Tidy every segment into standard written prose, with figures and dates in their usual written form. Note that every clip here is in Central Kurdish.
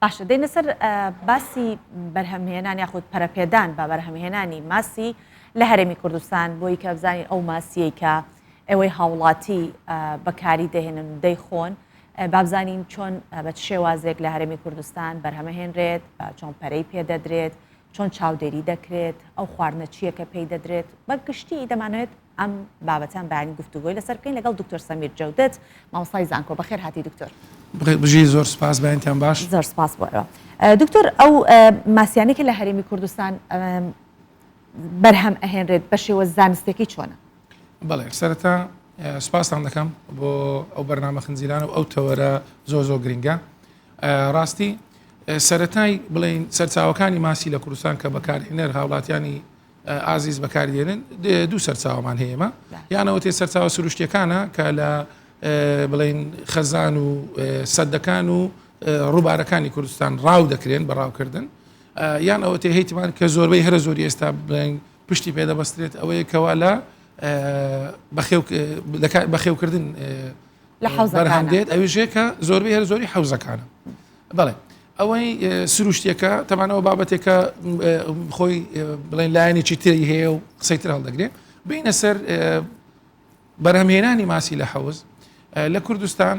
باشە دێنە سەر باسی بەرهەمهێنان یاخود پەرەپێدان بە بەرهەمهێنانی ماسی لە هەرێمی کوردستان بۆی کە بزانین ئەو ماسیەی کە ئێوەی هاوڵاتی بەکاری دەهێنن و دەیخۆن بابزانین چۆن بە شێوازێک لە هەرێمی کوردستان بەرهەمەهێنرێت چۆن پەرەی پێدەدرێت چۆن چاودێری دەکرێت ئەو خواردنە چییە کە پێی دەدرێت بە گشتی دەمانوێت ئەم بابەتان بەیانی گفتوگۆی لەسەر بکەین لەگەڵ دکتۆر سەمیر جەودەت مامۆستای زانکۆ بەخێر هاتی دکتۆر. بژی زۆر سپاس بەیانتان باش. زۆر سپاس بۆەوە. دکتۆر ئەو ماسیانێکە لە هەرێمی کوردستان بەرهەم ئەهێنرێت بە شێوە زانستێکی چۆنە؟ بەڵێ سەرەتا سپاسان دەکەم بۆ ئەو بەرنامە خنجیرانە و ئەو تەوەرە زۆر گرنگە. ڕاستی سەرەتای بڵێن سەرچاوەکانی ماسی لە کوردستان کە بەکارهێنەر هاوڵاتیانی ئازیز بەکاردێنن دوو سەرچاوەمان هەیەمە یانەوە تێ سەرچاوە سروشتیەکانە کە لە بڵێن خەزان و سەدەکان و ڕووبارەکانی کوردستان ڕاو دەکرێن بەڕاوکردن یان ئەوە تێ هەیتمان کە زۆربەی هەرە زۆری ئێستا بڵێن پشتی پێدەبەسترێت ئەوەیە کەوا لە بەخێوکردن لە حەوزەکان دێت ئەویژێ کە زۆربەی هەر زۆری حەوزەکانە. بەڵێ ئەوەی سروشتیەکە تەمانەوە بابەتێکە خۆی بڵێن لایەنێکی تری هەیە و قسەی تر هەڵدەگرێت بینە سەر بەرهەمهێنانی ماسی لە حەوز لە کوردستان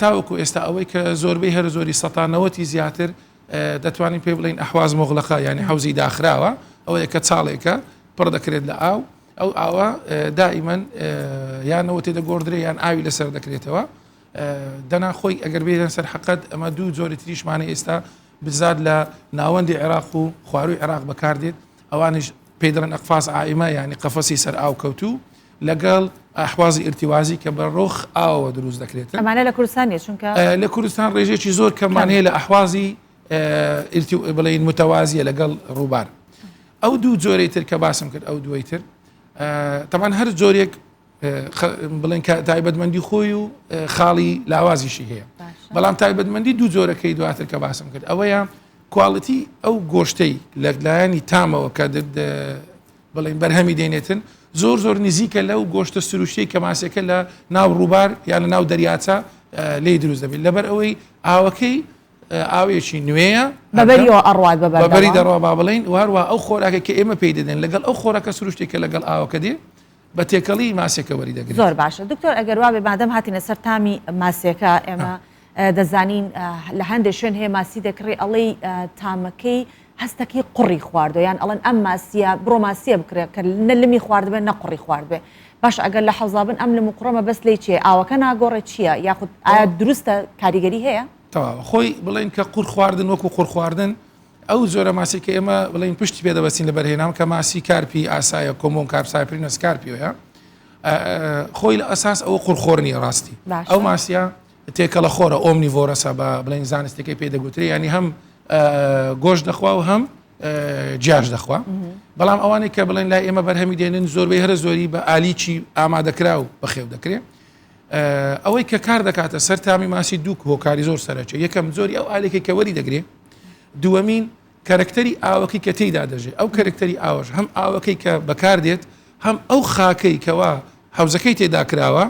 تاوەکو ئێستا ئەوەی کە زۆربەی هەر زۆری سەتانەوەتی زیاتر دەتوانین پێ بڵین ئەحواز مۆغڵەقە ینی حەوزی داخراوە ئەوەیە کە چاڵێکە پڕ دەکرێت لە ئاو ئەو ئاوە دائیمەن یانەوە تێدە گۆڕدرێ یان ئاوی لەسەر دەکرێتەوە دەنا خۆی ئەگەر بێدەن سەر حقت ئەمە دوو جۆری تریشمانە ئێستا بزاد لە ناوەندی عێراق و خواروی عێراق بەکاردێت ئەوانش پێدرن ئەقفاز ئائیمە ینی قەفەسی سەر ئاو کەوتوو لەگەڵ ئەحوازی ئرتیوازی کە بە ڕۆخ ئاوە دروست دەکرێت. ئەمانە لە کوردستانیە چونکە لە کوردستان ڕێژێکی زۆر کەمان هەیە لە ئەحوازی بڵین متەوازیە لەگەڵ ڕووبار. ئەو دوو جۆرەی تر کە باسم کرد ئەو دوای تر تەمان هەر جۆرێک بڵێن کە تایبەتمەندی خۆی و خاڵی لاوازیشی هەیە بەڵام تایبەتمەندی دوو جۆرەکەی دواتر کە باسم کرد ئەوەیە کواڵەتی ئەو گۆشتەی لە لایەنی تامەوە کە بڵێن بەرهەمی دێنێتن زۆر نزیکە لەو گۆشتە سروشتەی کە ماسێکە لە ناو ڕووبار یان لە ناو دەریاچە لێ دروست دەبێت لەبەر ئەوەی ئاوەکەی ئاوێکی نوێیە بەبەریەوە ئەڕوات بەبەری دەڕوا با بڵین وهروە ئەو خۆراکە کە ئێمە پێی دەدەن لەگەڵ ئەو خۆراکە سروشتێکە لەگەڵ ئاوەکە دێ بە تێکەڵی ماسێکە وەری دەگرێت. زۆر باشە دکتۆر ئەگەر وابێ بادەم هاتینە سەر تامی ماسێکە ئێمە دەزانین لە هەندێک شوێن هەیە ماسی دەکڕێ ئەڵەی تامەکەی هەستەکەی قوڕی خواردو یان ئەڵەن ئەم ماسیە بڕۆ ماسیە بکرێت کە نە لمی خواردبێ نەقڕی خواردبێ باش ئەگەر لە حەوزابن ئەم لەم قڕەمە بەس لی چیە ئاوەکە ناگۆڕێت چییە یاخود ئایا دروستە کاریگەری هەیە؟ تەواوە خۆی بڵین کە قوڕ خواردن وەکو قوڕ خواردن ئەو زۆرە ماسی کە ئێمە بڵین پشتی پێدەبەستین لە بەرهێنام کە ماسی کارپی ئاسایە کۆمۆن کارپسایپرینە سکارپیۆیە خۆی لە ئەساس ئەوە قوڕخۆرنی ڕاستی ئەو ماسیە تێکەڵە خۆرە ئۆمنیڤۆرەسە بە بڵین زانستەکەی پێدەگوتری ینی هەم گۆشت دەخوا و هەم جیاش دەخوا بەڵام ئەوانەی کە بڵێن لای ئێمە بەرهەمی دێنن زۆربەی هەرە زۆری بە ئالیکی ئامادەکرا و بەخێو دەکرێت ئەوەی کە کار دەکاتە سەر تامی ماسی دوو هۆکاری زۆر سەرچێت یەکەم زۆری ئەو ئالێکی کە وەری دەگرێت دووەمین کەرەکتەری ئاوەکەی کە تێیدا دەژێت ئەو کەرەکتەری ئاوەش هەم ئاوەکەی کە بەکاردێت هەم ئەو خاکەی کەوا حەوزەکەی تێدا کراوە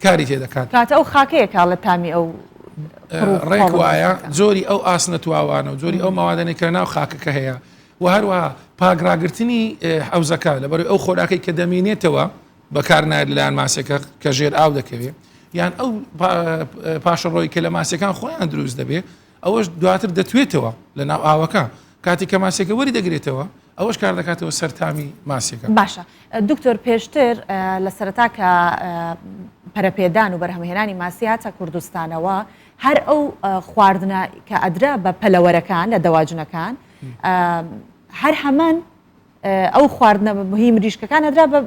کاری تێدەکات کاتە ئەو خاکەیە کاڵ لە تامی ئەو ڕێک وایە زۆری ئەو ئاسنە تواوانە و زۆری ئەو ماوادانێک کە ناو خاکەکە هەیە و هەروەها پاگراگرتنی حەوزەکە لەبەر ئەو خۆراکەی کە دەمێنێتەوە بەکار نایێت لەلایەن ماسێکە کە ژێر ئاو دەکەوێت یان ئەو پاشەڕۆی کە لە ماسەکان خۆیان دروست دەبێت ئەوەش دواتر دەتوێتەوە لە ناو ئاوەکە کاتی کە ماسێکە وەری دەگرێتەوە ئەوەش کار دەکاتەوە سەر تامی ماسێکە. باشە دکتۆر پێشتر لە سەرەتا کە پەرەپێدان و بەرهەمهێنانی ماسی هاتە کوردستانەوە هەر ئەو خواردنە کە ئەدرا بە پەلەوەرەکان لە دەواجنەکان هەر هەمان ئەو خواردنە مهمی مریشکەکان ئەدرا بە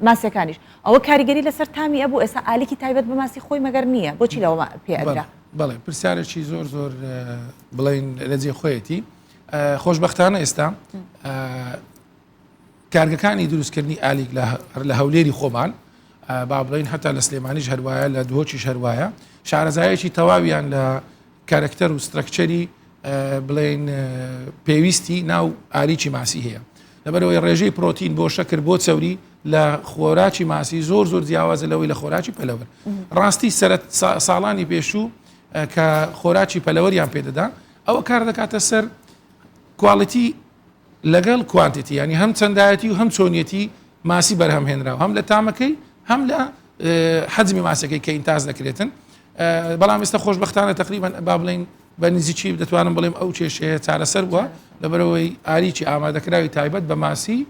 ماسیەکانیش ئەوە کاریگەری لەسەر تامی ئەبوو ئێستا ئالێکی تایبەت بە ماسی خۆی مەگەر نییە بۆچی لەوە پێ ئەدرا؟ بەڵێ پرسیارێکی زۆر بڵین لەجێ خۆیەتی خۆشبەختانە ئێستا کارگەکانی دروستکردنی ئالیک لە هەولێری خۆمان با بڵین هەتا لە سلێمانیش هەروایە لە دوهۆچیش هەروایە شارەزایەکی تەواویان لە کارکتەر و سترەکچەری بڵین پێویستی ناو ئالیکی ماسی هەیە لەبەرەوەی ڕێژەی پرۆتین بۆ شەکر بۆ چەوری لە خۆراکی ماسی زۆر جیاوازە لەوەی لە خۆراکی پەلەوەر ڕاستی ساڵانی پێشوو کە خۆراکی پەلەوەریان پێدەدا ئەوە کار دەکاتە سەر کواڵیتی لەگەڵ کوانتیتی، ینی هەم چەندایەتی و هەم چۆنیەتی ماسی بەرهەمهێنراوە، هەم لە تامەکەی هەم لە حەجمی ماسەکەی کە ئینتاز دەکرێتن. بەڵام ئێستا خۆشبەختانە تقریبان با بڵین بە نزیکی دەتوانم بڵێم ئەو کێشەیە چارەسەر بووە لەبەرەوەی ئاریکی ئامادەکراوی تایبەت بە ماسی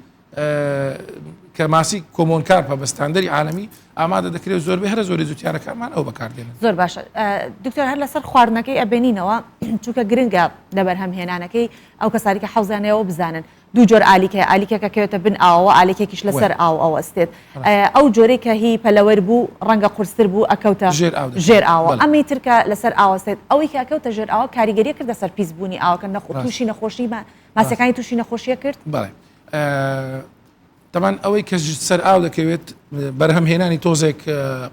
کە ماسی کۆمۆنکار بە ستاندەری عالەمی ئامادە دەکرێت زۆربەی هەرە زۆری زوتیارەکانمان ئەو بەکاردێنن. زۆر باشە دکتۆر هەر لەسەر خواردنەکەی ئەبێنینەوە چونکە گرنگە لە بەرهەمهێنانەکەی ئەو کەسانی کە حەوزانەوە بزانن دوو جۆر ئالیکە ئالیکێکە کەوێتە بن ئاوە ئالیکێکیش لەسەر ئاو ئەستێت ئەو جۆرەی کە هی پەلەوەر بوو ڕەنگە قورستر بوو ئەکەوتە ژێر ئاوە ئەمەی ترکە لەسەر ئاوەستێت ئەوەی کە ئەکەوتە ژێر ئاوە کاریگەریە کردە سەر پیسبوونی ئاوکە تووشی نەخۆشی ماسەکانی تووشی نەخۆشیە کرد. بەڵێ تەمان ئەوەی کە سەر ئاو دەکەوێت بەرهەمهێنانی تۆزێک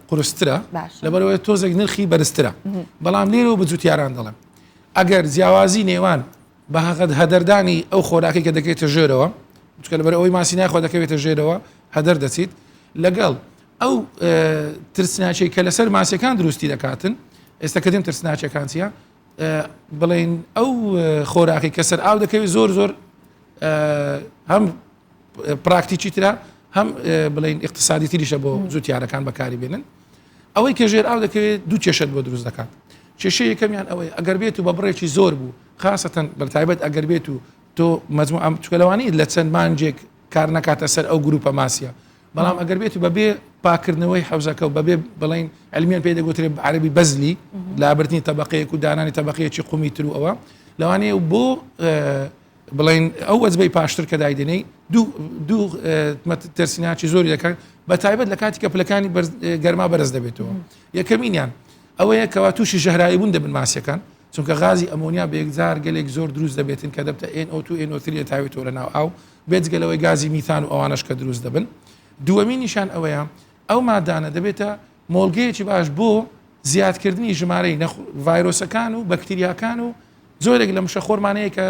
قورسترە لەبەرەوەی تۆزێک نرخی بەرزترە، بەڵام لێرەوە بە جوتیاران دەڵێن ئەگەر جیاوازی نێوان بە هەدەردانی ئەو خۆراکی کە دەکەێتە ژێرەوە چکە لەبەر ئەوەی ماسی ناخۆ دەکەوێتە ژێرەوە هەدەر دەچیت لەگەڵ ئەو ترسناچەی کە لەسەر ماسیەکان دروستی دەکاتن. ئێستا کە دێم ترسناچەکان چیە بڵێن ئەو خۆراکی کە سەر ئاو دەکەوێت زۆر هەم پراکتیکی ترە هەم بڵین اقتصادی تریشە بۆ زوتیارەکان بەکاری بێنن. ئەوەی کە ژێر ئاو دەکەوێت دوو کێشت بۆ دروست دەکات. کێشەیە یەکەمیان ئەوەی ئەگەر بێت و بە بڕێکی زۆر بوو خاستەن بەتایبەت ئەگەر بێت و تۆ مەجموع ئەم چکەلەوانی لە چەند مانجێک کار نکاتە سەر ئەو گروپە ماسیە، بەڵام ئەگەر بێت و بەبێ پاکردنەوەی حەوزەکە و بەبێ بڵین ئەلمیان پێ دەگوترێت عەربی بەزلی لابرتنی تەبەقەیەک و دانانی تەبەقەیەکی قومی تر و ئەوە لەوانەیە بۆ بڵین ئەو وەجبەی پاشتر کە دایدنەی دوو تەرسیناچی زۆری دەکات بەتایبەت لە کاتی کە پلەکانی گەرما بەرز دەبێتەوە. یەکەمینیان ئەوەیە کەوا تووشی ژەهرایی بوون دەبن ماسیەکان چونکە غازی ئەمۆنیا بە یەکجار گەلێک زۆر دروست دەبێتن کە دەبتە NO2 NO3 تاوێتەوە لە ناو ئاو بێجگەلەوەی گازی میثان و ئەوانش کە دروست دەبن. دووەمی نیشان ئەوەیە ئەو مادانە دەبێتە مۆڵگەیەکی باش بۆ زیادکردنی ژمارەی ڤایرۆسەکان و بەکتریاکان و زۆرێک لە مشەخۆرمانەیە کە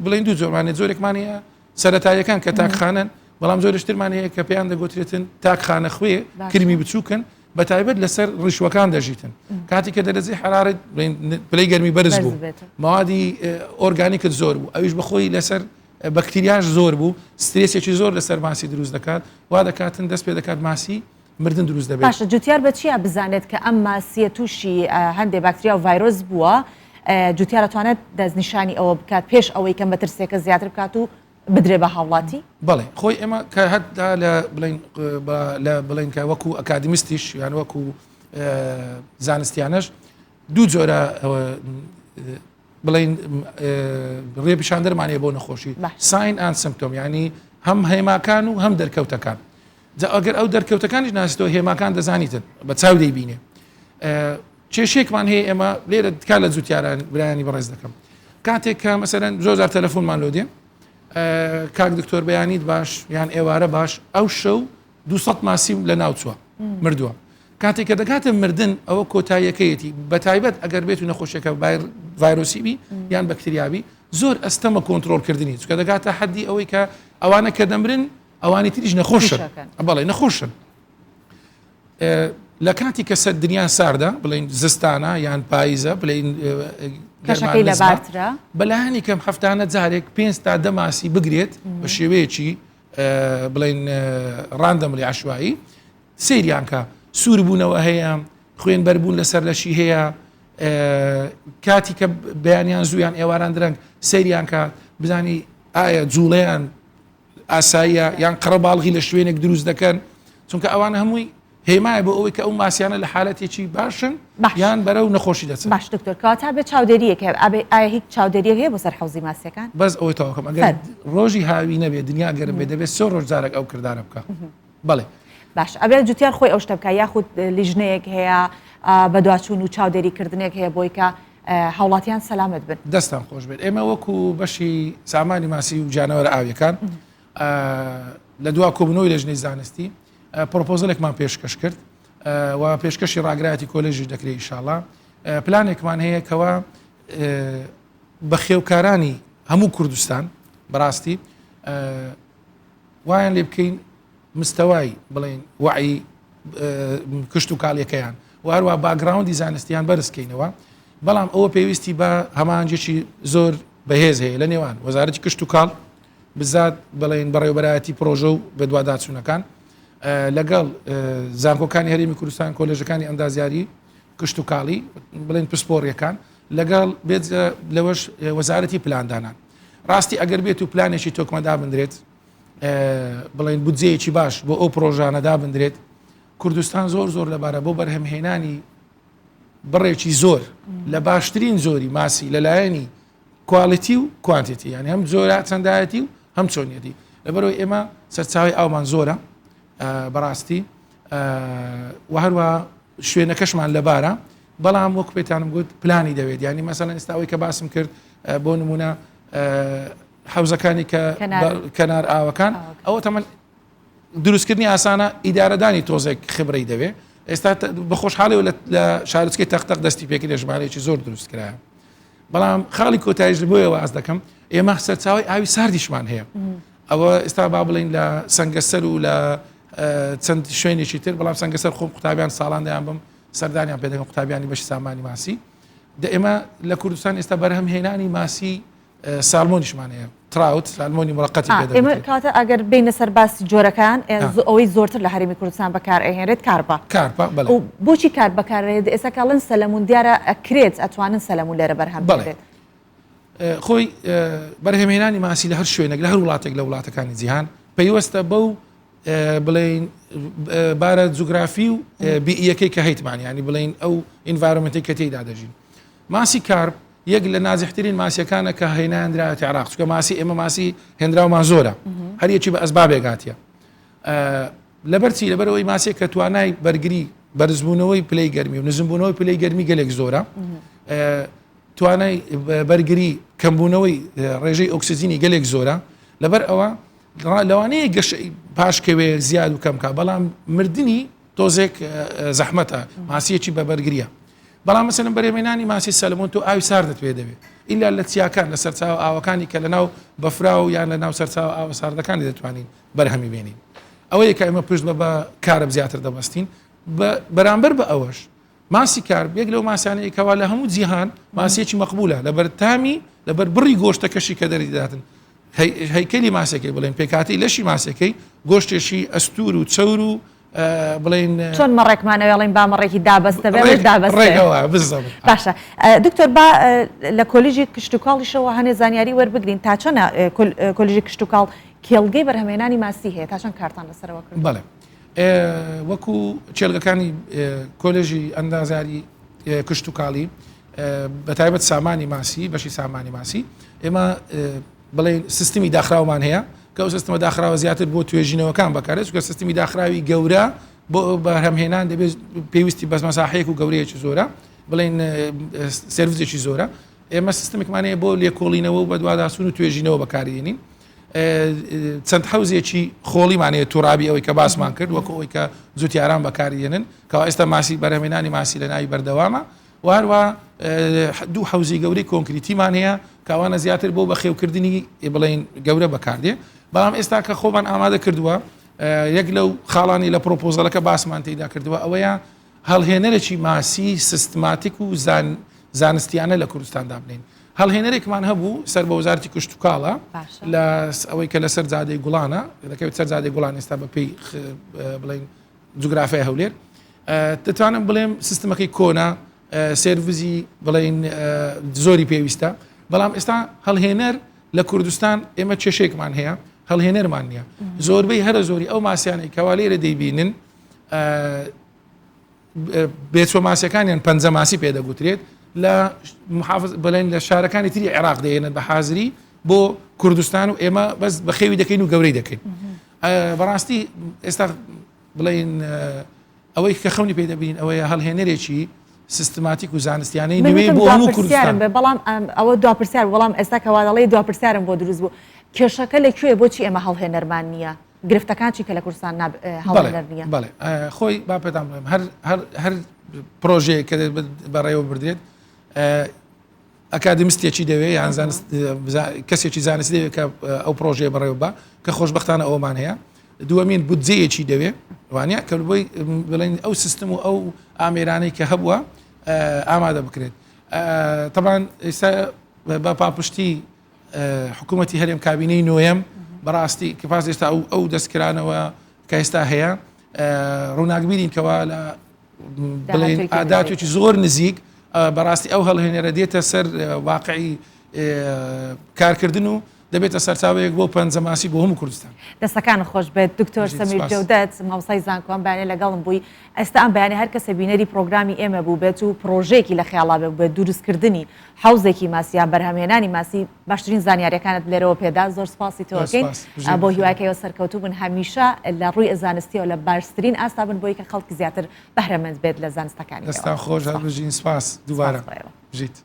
بڵین دوو زۆرمانێت زۆرێکمانەیە سەرەتایەکان کە تاکخانن، بەڵام زۆرشترمانەیە کە پێیان دەگوترێتن تاکخانە خوێ کرمی بچووکن بەتایبەت لەسەر ڕیشوەکان دەژیتن کاتی کە دەرەجەی حرارەت پلەی گەرمی بەرز بوو ماوادی ئۆرگانیکت زۆر بوو ئەویش بەخۆی لەسەر بەکتریاش زۆر بوو سترێسێکی زۆر لەسەر ماسی دروست دەکات وا دەکاتن دەست پێ دەکات ماسی مردن دروست دەبێت. باشە جوتیار بە چیە بزانێت کە ئەم ماسیە تووشی هەندێک باکتریا و ڤایرۆس بووە جوتیار دەتوانێت دەستنیشانی ئەوە بکات پێش ئەوەی کە مەترسێکە زیاتر بکات و بدرێ بە هاوڵاتی؟ بەڵێ خۆی ئێمە کە هەتا لە بڵین کە وەکو ئەکادمیستیش یان وەکو زانستیانەش دوو جۆرە بڵین ڕێپیشاندەرمانەیە بۆ نەخۆشی ساین ئەند سیمپتۆم، ینی هەم هێماکان و هەم دەرکەوتەکان. ئەگەر ئەو دەرکەوتەکانیش ناسیتەوە هێماکان دەزانیتن بە چاو دەیبینێ. کێشێکمان هەیە ئێمە لێرە کا لە جوتیاران برایانی بەڕێز دەکەم کاتێک کە مەسەرەن زۆر تەلەفۆنمان لۆ دێ کاک دکتۆر بەیانیت باش یان ئێوارە باش ئەو شەو 200 ماسیم لە ناوچووە مردووە. کاتێک کە دەکاتە مردن ئەوە کۆتاییەکەیەتی بەتایبەت ئەگەر بێت و نەخۆشیەکە ڤایرۆسیبی یان بەکتریابی زۆر ئەستەمە کۆنتترۆلکردنی چکە دەگاتە حەدی ئەوەی کە ئەوانە کە دەمرن ئەوانی تریش نەخۆشن بەڵێ نەخۆشن. لە کاتی کە سەر دنیا ساردە بڵین زستانە یان پاییزە بڵین بەلایانی کەم هەفتانە جارێک 5 تا 10 ماسی بگرێت بە شێوەیەکی بڵین ڕاندەمڵی عشوایی سەیریان کە سووربوونەوە هەیە خوێن بەربوون لەسەر لەشی هەیە کاتی کە بەیانیان زوویان ئێواران درەنگ سەیریان کە بزانی ئایا جوڵەیان ئاساییە یان قڕەباڵغی لە شوێنێک دروست دەکەن چونکە ئەوانە هەمووی هێمایە بۆ ئەوەی کە ئەو ماسیانە لە حالەتێکی باشن یان بەرەو نەخۆشی دەچن. باش دکتۆر کەواتە بێ چاودێریەکە ئایا هیچ چاودێریەک هەیە بۆ سەر حەوزی ماسیەکان؟ بەس ئەوەی تاواکەم ئەگەر ڕۆژی هاوی نەبێت دنیا گەرم بێ دەبێت 3 ڕۆژ جارێک ئەو کردارە بکە. بەڵێ باش ئەبێت جوتیار خۆی ئەو شتە بکە یاخود لیژنەیەک هەیە بە دوواچوون و چاودێریکردنێک هەیە بۆی کە هاوڵاتیان سەلامت بن دەستان خۆش بێت. ئێمە وەکو بەشی سامانی ماسی و جانەوەرە ئاویەکان لە دوا کۆبنەوەی لەژنەی زانستی پرۆپۆزلێکمان پێشکەش کرد و پێشکەشی ڕاگرایەتی کۆلێژی دەکرێت ئینشاڵڵا پلانێکمان هەیە کەوا بە خێوکارانی هەموو کوردستان بەڕاستی وایان لێ بکەین مستەوای بڵێن وعی کشت و کاڵیەکەیان و هەروە باگراوندی زانستیان بەرزکەینەوە بەڵام ئەوە پێویستی بە هەمانجێکی زۆر بەهێز هەیە لە نێوان وەزارەتی کشت و کاڵ بزات بڵێن بەڕێوەبەرایەتی پرۆژە و بەدواداچوونەکان لەگەڵ زانکۆکانی هەرێمی کوردستان کۆلێژەکانی ئەندازیاری کشت و کاڵی بڵێن پسپۆڕیەکان لەگەڵ بێت لەوەش وەزارەتی پلاندانان ڕاستی ئەگەر بێت و پلانێکی تۆکمەدا بندرێت بڵێن بودجەیەکی باش بۆ ئەو پرۆژانەدا بندرێت کوردستان زۆر زۆر لەبارە بۆ بەرهەمهێنانی بڕێکی زۆر لە باشترین زۆری ماسی لەلایەنی کواڵیتی و کوانتیتی یعنی هەم زۆرە چەندایەتی و هەم چۆنیەتی لەبەرەوەی ئێمە سەرچاوی ئاومان زۆرە بەڕاستی و هەروە شوێنەکەشمان لەبارە بەڵام وەک پێتانم گوت پلانی دەوێت ینی مەسەڵەن ئێستاوەی کە باسم کرد بۆ نمونە حوزەکانی کە کەنار ئاوەکان ئەوە تەمەن دروستکردنی ئاسانە ئیدارەدانی تۆزێک خبرەی دەوێت ئێستا بەخۆشحاڵی لە شارچکەی تەختەق دەستی پێکرد لە ژمارەیەکی زۆر دروست کرایە بەڵام خاڵی کۆتاییش بۆیەوە ئاز دەکەم ئێمە سەرچاوی ئاوی ساردیشمان هەیە ئەوە ئێستا با بڵین لە سەنگەسەر و لە چەند شوێنێکی تر بەڵام سەنگەسەر خۆم قوتابیان ساڵان دەیان بم سەردانیان پێ دەکەم قوتابیانی بەشی سامانی ماسی ئێمە لە کوردستان ئێستا بەرهەمهێنانی ماسی سالمۆنیشمان هەیە تراوت سالمۆنی مڕقەتی پێ ئێمە کاتە ئەگەر بینە سەر باسی جۆرەکان ئەوەی زۆرتر لە هەرێمی کوردستان بەکار ئەهێنرێت کارپا بۆچی کار بەکارێت ئێستا کاڵن سەلەمون دیارە ئەکرێت ئەتوانن سەلەمون لێرە بەرهەم بێت خۆی بەرهەمهێنانی ماسی لە هەر شوێنێک لە هەر وڵاتێک لە وڵاتەکانی جیهان پەیوەستە بەو بڵین بارە جوگرافی و بیئیەکەی کە هەیتمان ینی بڵین ئەو ئینڤایرۆمنتی کە تێیدا دەژین ماسی کارپ یەک لە نازیحترین ماسیەکانە کە هێناندراوەتی عێراق چونکە ماسی ئێمە ماسی هێنراومان زۆرە هەریەکی بە ئەسبابێکاتیە لەبەرچی لەبەرەوەی ماسێک کە توانای بەرگری بەرزبوونەوەی پلەی گەرمی و نزمبوونەوەی پلەی گەرمی گەلێک زۆرە توانای بەرگری کەمبوونەوەی ڕێژەی ئۆکسسیجینی گەلێک زۆرە لەبەر ئەوە لەوانەیە گەشەی پاشکەوێ زیاد و کەمکە بەڵام مردنی تۆزێک زەحمەتە ماسیەکی بە بەرگریە بەڵام مەسەلەن بەرهەمهێنانی ماسی سەلمۆن تۆ ئاوی ساردت پێ دەوێت ئیلا لە چیاکان لە سەرچاو ئاوەکانی کە لەناو بەفرا و یان لە ناو سەرچاو ئاوە ساردەکانی دەتوانین بەرهەمی بێنین ئەوە یەکە ئێمە پشت بە کارە زیاتر دەبەستین بەرامبەر بە ئەوەش ماسی کار یەک لەو ماسیانەیە کەوا لە هەموو جیهان ماسیەکی مەقبولە لەبەر تامی لەبەر بڕی گۆشتەکەشی کە دەریداتن هەیکەلی ماسەکەی بڵێن پێکاتی لەشی ماسەکەی گۆشتێکی ئەستور و چەور و بڵین چۆن مەڕێکمانەوەڵین با مەڕێکی دابەستە باشە دکتۆر با لە کۆلیژی کشت و کاڵیشەوە هەنێ زانیاری وەربگرین تا چەنە کۆلیژی کشت و کاڵ کێڵگەی بەرهەمهێنانی ماسی هەیە تا چەند کارتان لەسەرەوە کرد بەڵێ وەکو چێلگەکانی کۆلێژی ئەندازیاری کشت و کاڵی بەتایبەت سامانی ماسی بەشی سامانی ماسی ئێمە بڵێن سیستمی داخراومان هەیە کە ئەو سیستمە داخراوە زیاتر بۆ توێژینەوەکان بەکارێت چونکە سیستمی داخراوی گەورە بۆ بەرهەمهێنان دەبێت پێویستی بەس مەساحەیەک و گەورەیەکی زۆرە بڵێن سێرڤیسێکی زۆرە ئێمە سیستمێکمانەیە بۆ لێکۆڵینەوە و بەدواداسون و توێژینەوە بەکارێنین چەند حوزێکی خۆڵیمانەیە تووڕابی ئەوەی کە باسمان کرد وەکو ئەوەی کە زوتیاران بەکارێنن کەوا ئێستا ماسی بەرهەمهێنانی ماسی لە ناوی بەردەوامە و هەروە دوو حوزی گەورەی کۆنکریتیمان هەیە کاوانە زیاتر بۆ بەخێوکردنی بڵین گەورە بەکاردێ بەڵام ئێستا کە خۆمان ئامادە کردووە یەک لەو خاڵانی لە پرۆپۆزەلەکە باسمان تێدا کردووە ئەوەیە هەڵهێنەرێکی ماسی سیستماتیک و زانستیانە لە کوردستاندا بنین هەڵهێنەرێکمان هەبوو سەر بە وەزارەتی کشت و کاڵە لە ئەوەی کە لەسەر جادەی گوڵانە دەکەوێت سەر جادەی گوڵان ئێستا بەپێی بڵین جوگرافای هەولێر دەتوانم بڵێم سیستمەکەی کۆنا سێرڤیزی بڵین زۆری پێویستە بەڵام ئێستا هەڵهێنەر لە کوردستان ئێمە کێشێکمان هەیە هەڵهێنەرمان نییە زۆربەی هەرە زۆری ئەو ماسیانەی کەوا لێرە دەیبینن بێچۆ ماسیەکانیان پەنجە ماسی پێدەگوترێت لە بڵێن لە شارەکانی تری عێراق دەهێنن بە حازری بۆ کوردستان و ئێمە بەس بە خێوی دەکەین و گەورەی دەکەین بەڕاستی ئێستا بڵێن ئەوەی کە خەونی پێدەبین ئەوەیە هەڵهێنەرێکی سیستماتیک و زانستیانەی نوێ بۆ هەموو کوردستان بەڵام ئەوە دوپرسیار وەڵام ئێستا کەوا دەڵێ دوپرسیارم بۆ دروست بوو کێشەکە لەکوێ بۆچی ئێمە هەڵهێنەرمان نییە گرفتەکان چی کە لە کوردستان هەڵهێنەر نییە بەڵێ خۆی با پێتان بڵێم هەر پرۆژەیە کە بەڕێوە بردرێت ئەکادمیستێکی دەوێت یان کەسێکی زانستی دەوێت کە ئەو پرۆژەیە بەڕێوە بە کە خۆشبەختانە ئەومان هەیە دووەمین بودجەیەکی دەوێت وانە کە بۆی بڵێن ئەو سیستم و ئەو ئامێرانەی کە هەبووە ئامادە بکرێت طبعا ئێستا بە پاپشتی حکوومەتی هەرێم کابینەی نوێم بەڕاستی کەپاس ئێستا ئەو دەستکرانەوە کە ئێستا هەیە ڕووناکبیرین کەوا لە بڵێن ئاداتێکی زۆر نزیک بەڕاستی ئەو هەڵهێنێرە دێتە سەر واقعی کارکردن و دەبێتە سەرچاوەیەک بۆ پەنجەماسی بۆ هەموو کوردستان. دەستەکان خۆش بێت دکتۆر سەمیر جەودەت مامۆستای زانکۆم بەیانێ لەگەڵم بووی ئێستا ئەم بەیانێ هەر کەسە بینەری پرۆگرامی ئێمە بوو بێت و پرۆژێکی لە خەیاڵا بێت دروستکردنی حوزێکی ماسییان بەرهەمهێنانی ماسی باشترین زانیاریەکانت لێرەوە پێدا زۆر سپاسی تۆکەین بۆ هیوایکەوە سەرکەوتوو بن هەمیشە لە ڕووی زانستیەوە لە باشترین ئاستا بن بۆی کە خەڵکی زیاتر بەهرەمەند بێت لە زانستەکانی. دەستان خۆش هەڵبژین سپاس دووبارە بژیت.